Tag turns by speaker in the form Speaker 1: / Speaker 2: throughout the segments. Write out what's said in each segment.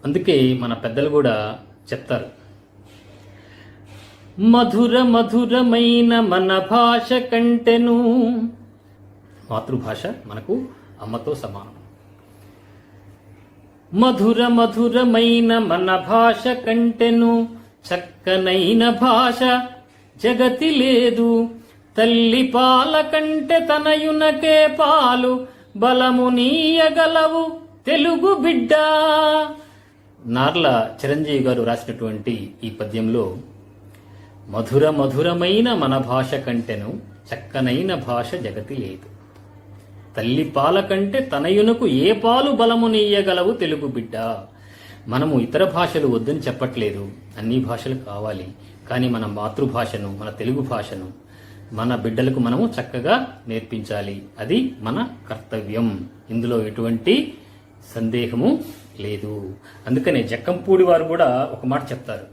Speaker 1: అందుకే మన పెద్దలు కూడా చెప్తారు, మధుర మధురమైన మన భాష కంటెను. మాతృభాష మనకు అమ్మతో సమానం. మధుర మధురమైన మన భాష కంటెను, చక్కనైన భాష జగతి లేదు. తల్లి పాల కంటే తనయునకే పాలు, బలము నీయగలవు తెలుగు బిడ్డ. నార్ల చిరంజీవి గారు రాసినటువంటి ఈ పద్యంలో మధుర మధురమైన మన భాష కంటెను, చక్కనైన భాష జగతి లేదు. తల్లి పాల కంటే తనయునకు ఏ పాలు బలము నీయగలవు తెలుగు బిడ్డ. మనము ఇతర భాషలు వద్దని చెప్పట్లేదు, అన్ని భాషలు కావాలి. కానీ మన మాతృభాషను, మన తెలుగు భాషను మన బిడ్డలకు మనము చక్కగా నేర్పించాలి. అది మన కర్తవ్యం. ఇందులో ఎటువంటి సందేహము లేదు. అందుకనే జక్కంపూడి వారు కూడా ఒక మాట చెప్తారు,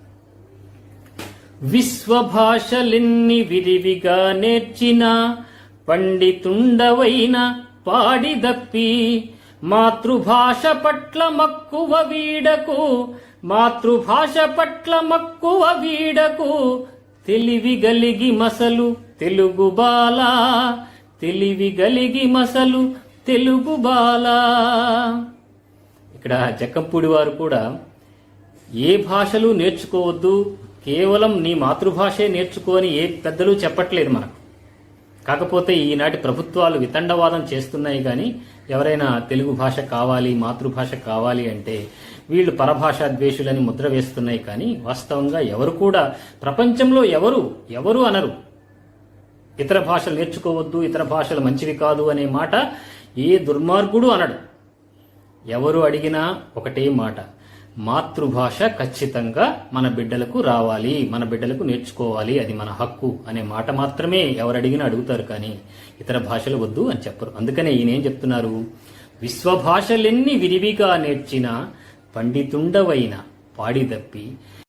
Speaker 1: విశ్వభాషలెన్ని విరివిగా నేర్చిన పండితుండవైన పాడిదప్పి, మాతృభాష పట్ల మక్కువ వీడకు, మాతృభాష పట్ల మక్కువ వీడకు. తెలివి గలిగి మసలు తెలుగు బాల, తెలివి గలిగి మసలు తెలుగు బాల. ఇక్కడ జక్కంపూడి వారు కూడా ఏ భాషలు నేర్చుకోవద్దు, కేవలం నీ మాతృభాషే నేర్చుకోని ఏ పెద్దలు చెప్పట్లేదు మనకు. కాకపోతే ఈనాటి ప్రభుత్వాలు వితండవాదం చేస్తున్నాయి. కానీ ఎవరైనా తెలుగు భాష కావాలి, మాతృభాష కావాలి అంటే వీళ్ళు పరభాషా ద్వేషులని ముద్ర వేస్తున్నాయి. కానీ వాస్తవంగా ఎవరు కూడా ప్రపంచంలో ఎవరు అనరు ఇతర భాషలు నేర్చుకోవద్దు, ఇతర భాషలు మంచివి కాదు అనే మాట ఏ దుర్మార్గుడు అనడు. ఎవరు అడిగినా ఒకటే మాట, మాతృభాష ఖచ్చితంగా మన బిడ్డలకు రావాలి, మన బిడ్డలకు నేర్చుకోవాలి, అది మన హక్కు అనే మాట మాత్రమే ఎవరు అడిగినా అడుగుతారు. కానీ ఇతర భాషలు వద్దు అని చెప్పరు. అందుకనే ఈయన ఏం చెప్తున్నారు, విశ్వభాషలెన్ని విరివిగా నేర్చిన పండితుండవైన పాడిదప్పి,